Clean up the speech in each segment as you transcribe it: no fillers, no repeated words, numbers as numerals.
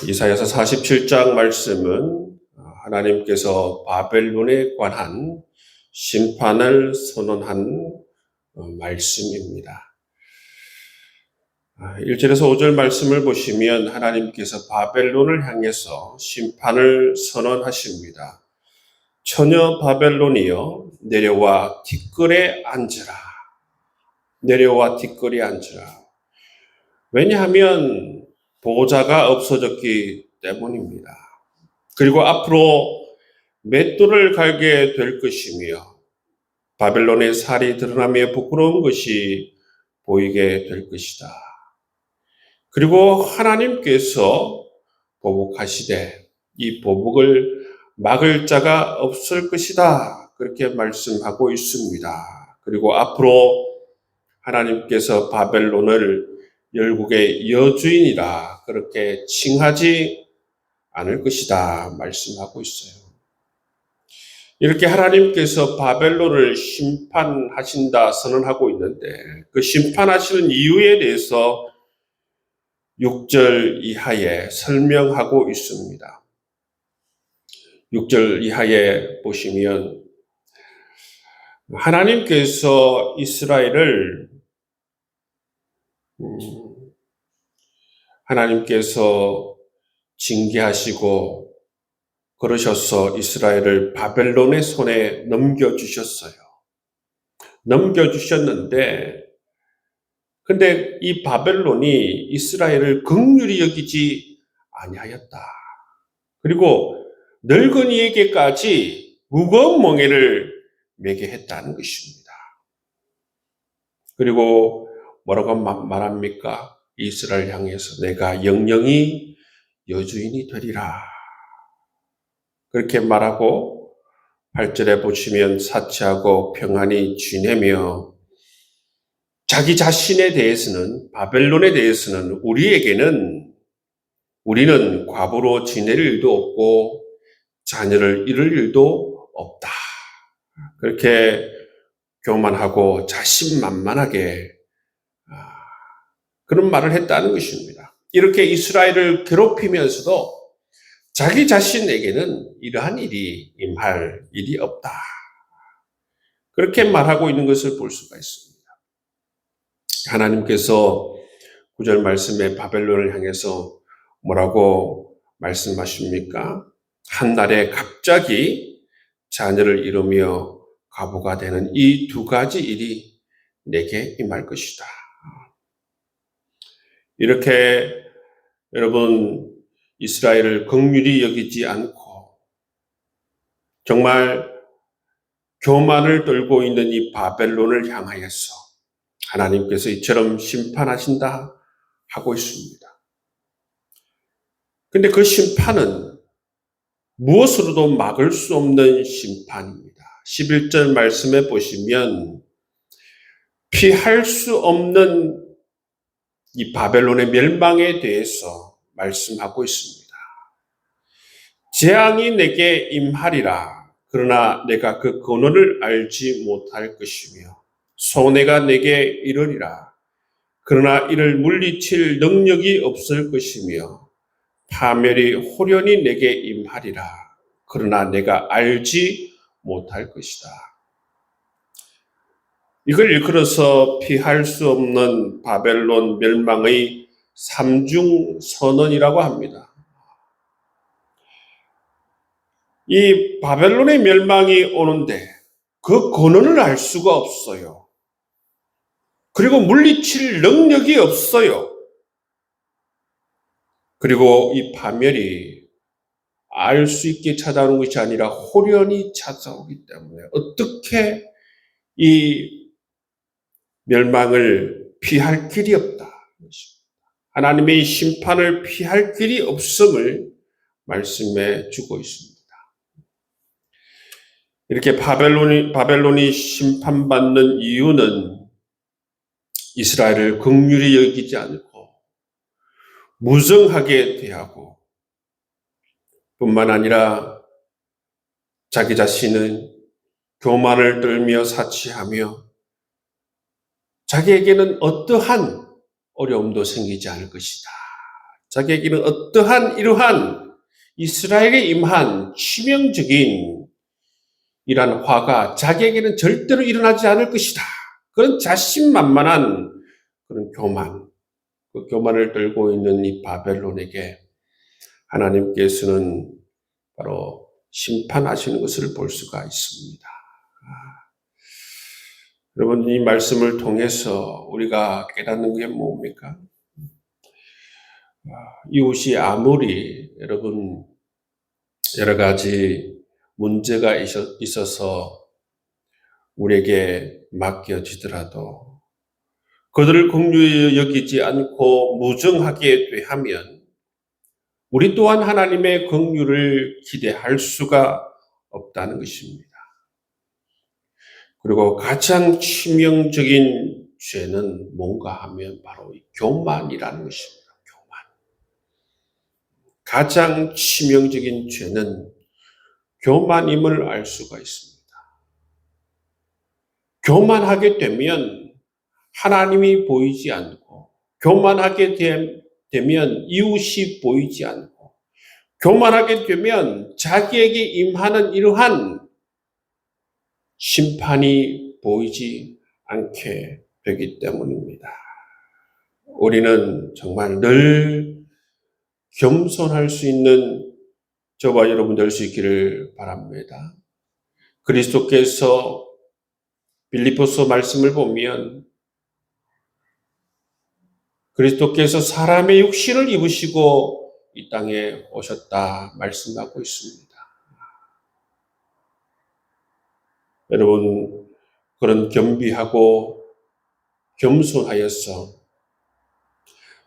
이사야서 47장 말씀은 하나님께서 바벨론에 관한 심판을 선언한 말씀입니다. 1절에서 5절 말씀을 보시면 하나님께서 바벨론을 향해서 심판을 선언하십니다. 처녀 바벨론이여 내려와 티끌에 앉으라. 내려와 티끌에 앉으라. 왜냐하면 보호자가 없어졌기 때문입니다. 그리고 앞으로 맷돌을 갈게 될 것이며 바벨론의 살이 드러나며 부끄러운 것이 보이게 될 것이다. 그리고 하나님께서 보복하시되 이 보복을 막을 자가 없을 것이다. 그렇게 말씀하고 있습니다. 그리고 앞으로 하나님께서 바벨론을 열국의 여주인이라 그렇게 칭하지 않을 것이다 말씀하고 있어요. 이렇게 하나님께서 바벨론을 심판하신다 선언하고 있는데 그 심판하시는 이유에 대해서 6절 이하에 설명하고 있습니다. 6절 이하에 보시면 하나님께서 이스라엘을 하나님께서 징계하시고 그러셔서 이스라엘을 바벨론의 손에 넘겨주셨어요. 넘겨주셨는데 근데 이 바벨론이 이스라엘을 긍휼히 여기지 아니하였다. 그리고 늙은이에게까지 무거운 멍에를 매게 했다는 것입니다. 그리고 뭐라고 말합니까? 이스라엘 향해서 내가 영영이 여주인이 되리라. 그렇게 말하고 8절에 보시면 사치하고 평안히 지내며 자기 자신에 대해서는 바벨론에 대해서는 우리는 과부로 지낼 일도 없고 자녀를 잃을 일도 없다. 그렇게 교만하고 자신만만하게 그런 말을 했다는 것입니다. 이렇게 이스라엘을 괴롭히면서도 자기 자신에게는 이러한 일이 임할 일이 없다. 그렇게 말하고 있는 것을 볼 수가 있습니다. 하나님께서 9절 말씀에 바벨론을 향해서 뭐라고 말씀하십니까? 한 날에 갑자기 자녀를 잃으며 과부가 되는 이 두 가지 일이 내게 임할 것이다. 이렇게 여러분 이스라엘을 긍휼히 여기지 않고 정말 교만을 떨고 있는 이 바벨론을 향하여서 하나님께서 이처럼 심판하신다 하고 있습니다. 근데 그 심판은 무엇으로도 막을 수 없는 심판입니다. 11절 말씀에 보시면 피할 수 없는 이 바벨론의 멸망에 대해서 말씀하고 있습니다. 재앙이 내게 임하리라. 그러나 내가 그 근원을 알지 못할 것이며 손해가 내게 이르리라. 그러나 이를 물리칠 능력이 없을 것이며 파멸이 호련히 내게 임하리라. 그러나 내가 알지 못할 것이다. 이걸 일컬어서 피할 수 없는 바벨론 멸망의 삼중선언이라고 합니다. 이 바벨론의 멸망이 오는데 그 근원을 알 수가 없어요. 그리고 물리칠 능력이 없어요. 그리고 이 파멸이 알 수 있게 찾아오는 것이 아니라 호련히 찾아오기 때문에 어떻게 이 멸망을 피할 길이 없다. 하나님의 심판을 피할 길이 없음을 말씀해 주고 있습니다. 이렇게 바벨론이 심판받는 이유는 이스라엘을 긍휼히 여기지 않고 무정하게 대하고 뿐만 아니라 자기 자신은 교만을 떨며 사치하며 자기에게는 어떠한 어려움도 생기지 않을 것이다. 자기에게는 어떠한 이러한 이스라엘에 임한 치명적인 이러한 화가 자기에게는 절대로 일어나지 않을 것이다. 그런 자신만만한 그런 교만, 그 교만을 들고 있는 이 바벨론에게 하나님께서는 바로 심판하시는 것을 볼 수가 있습니다. 여러분, 이 말씀을 통해서 우리가 깨닫는 게 뭡니까? 이웃이 아무리 여러분 여러 가지 문제가 있어서 우리에게 맡겨지더라도 그들을 긍휼히 여기지 않고 무정하게 대하면 우리 또한 하나님의 긍휼을 기대할 수가 없다는 것입니다. 그리고 가장 치명적인 죄는 뭔가 하면 바로 교만이라는 것입니다. 교만. 가장 치명적인 죄는 교만임을 알 수가 있습니다. 교만하게 되면 하나님이 보이지 않고, 교만하게 되면 이웃이 보이지 않고, 교만하게 되면 자기에게 임하는 이러한 심판이 보이지 않게 되기 때문입니다. 우리는 정말 늘 겸손할 수 있는 저와 여러분 될 수 있기를 바랍니다. 그리스도께서 빌립보서 말씀을 보면 그리스도께서 사람의 육신을 입으시고 이 땅에 오셨다 말씀하고 있습니다. 여러분, 그런 겸비하고 겸손하여서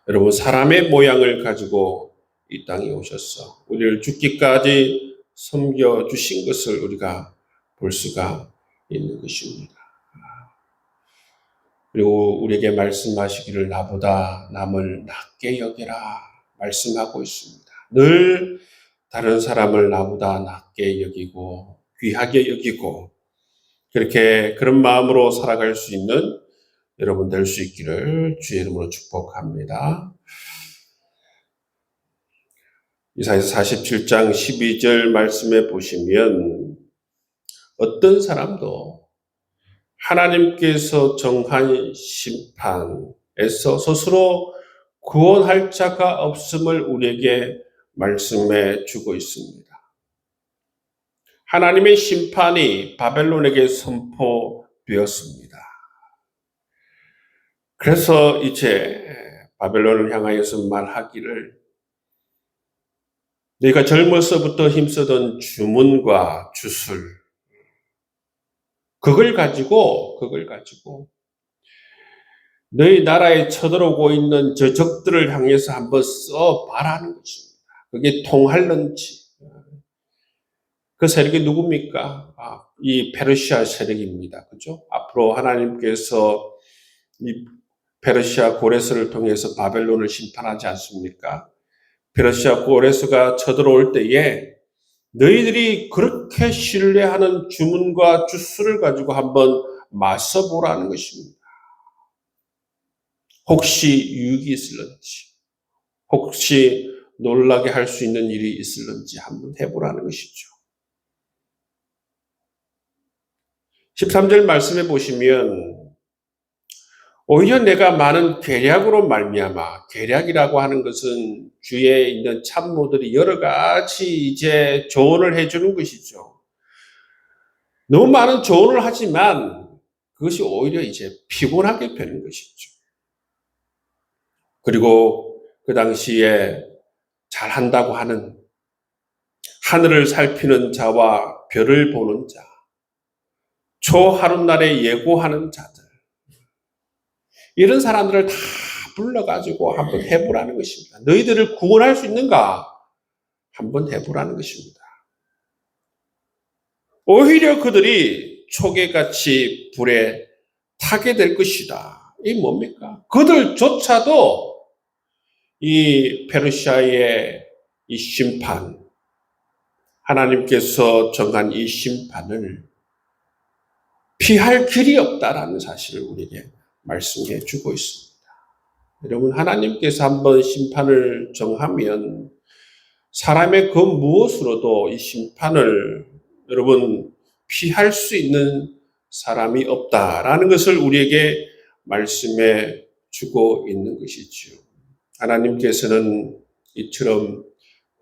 여러분 사람의 모양을 가지고 이 땅에 오셔서 우리를 죽기까지 섬겨주신 것을 우리가 볼 수가 있는 것입니다. 그리고 우리에게 말씀하시기를 나보다 남을 낮게 여기라 말씀하고 있습니다. 늘 다른 사람을 나보다 낮게 여기고 귀하게 여기고 그런 마음으로 살아갈 수 있는 여러분 될 수 있기를 주의 이름으로 축복합니다. 이사야서 47장 12절 말씀에 보시면 어떤 사람도 하나님께서 정한 심판에서 스스로 구원할 자가 없음을 우리에게 말씀해 주고 있습니다. 하나님의 심판이 바벨론에게 선포되었습니다. 그래서 이제 바벨론을 향하여서 말하기를 너희가 젊어서부터 힘쓰던 주문과 주술 그걸 가지고 너희 나라에 쳐들어오고 있는 저 적들을 향해서 한번 써봐라는 것입니다. 그게 통할는지. 그 세력이 누굽니까? 이 페르시아 세력입니다. 그죠? 앞으로 하나님께서 이 페르시아 고레스를 통해서 바벨론을 심판하지 않습니까? 페르시아 고레스가 쳐들어올 때에 너희들이 그렇게 신뢰하는 주문과 주술을 가지고 한번 맞서보라는 것입니다. 혹시 유익이 있을런지, 혹시 놀라게 할 수 있는 일이 있을런지 한번 해보라는 것이죠. 13절 말씀해 보시면 오히려 내가 많은 계략으로 말미암아, 계략이라고 하는 것은 주위에 있는 참모들이 여러 가지 이제 조언을 해주는 것이죠. 너무 많은 조언을 하지만 그것이 오히려 이제 피곤하게 되는 것이죠. 그리고 그 당시에 잘한다고 하는 하늘을 살피는 자와 별을 보는 자, 초하룻날에 예고하는 자들, 이런 사람들을 다 불러가지고 한번 해보라는 것입니다. 너희들을 구원할 수 있는가? 한번 해보라는 것입니다. 오히려 그들이 초계같이 불에 타게 될 것이다. 이게 뭡니까? 그들조차도 이 페르시아의 이 심판, 하나님께서 정한 이 심판을 피할 길이 없다라는 사실을 우리에게 말씀해 주고 있습니다. 여러분, 하나님께서 한번 심판을 정하면 사람의 그 무엇으로도 이 심판을 여러분 피할 수 있는 사람이 없다라는 것을 우리에게 말씀해 주고 있는 것이지요. 하나님께서는 이처럼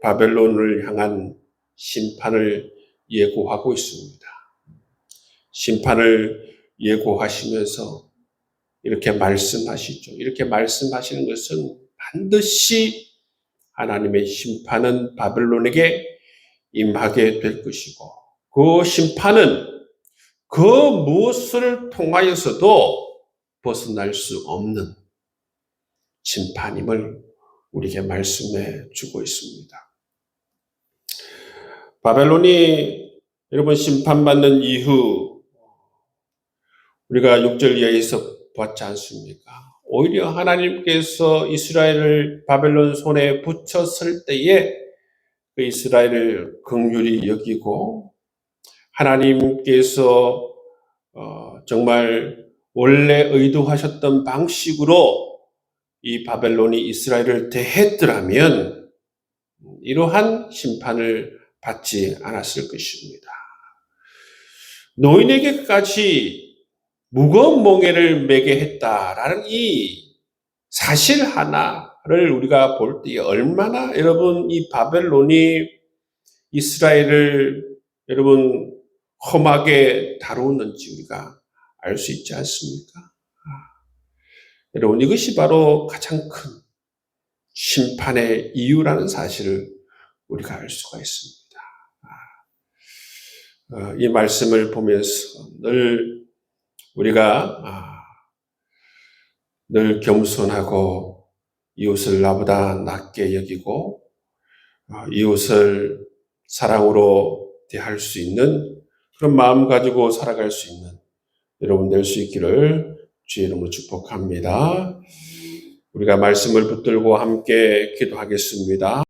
바벨론을 향한 심판을 예고하고 있습니다. 심판을 예고하시면서 이렇게 말씀하시죠. 이렇게 말씀하시는 것은 반드시 하나님의 심판은 바벨론에게 임하게 될 것이고, 그 심판은 그 무엇을 통하여서도 벗어날 수 없는 심판임을 우리에게 말씀해 주고 있습니다. 바벨론이 여러분 심판받는 이후 우리가 6절 이하에서 봤지 않습니까? 오히려 하나님께서 이스라엘을 바벨론 손에 붙였을 때에 그 이스라엘을 긍휼히 여기고 하나님께서 정말 원래 의도하셨던 방식으로 이 바벨론이 이스라엘을 대했더라면 이러한 심판을 받지 않았을 것입니다. 노인에게까지 무거운 몽해를 매게 했다라는 이 사실 하나를 우리가 볼 때 얼마나 여러분 이 바벨론이 이스라엘을 여러분 험하게 다루었는지 우리가 알 수 있지 않습니까? 여러분, 이것이 바로 가장 큰 심판의 이유라는 사실을 우리가 알 수가 있습니다. 이 말씀을 보면서 늘 우리가 늘 겸손하고 이웃을 나보다 낮게 여기고 이웃을 사랑으로 대할 수 있는 그런 마음 가지고 살아갈 수 있는 여러분 될 수 있기를 주의 이름으로 축복합니다. 우리가 말씀을 붙들고 함께 기도하겠습니다.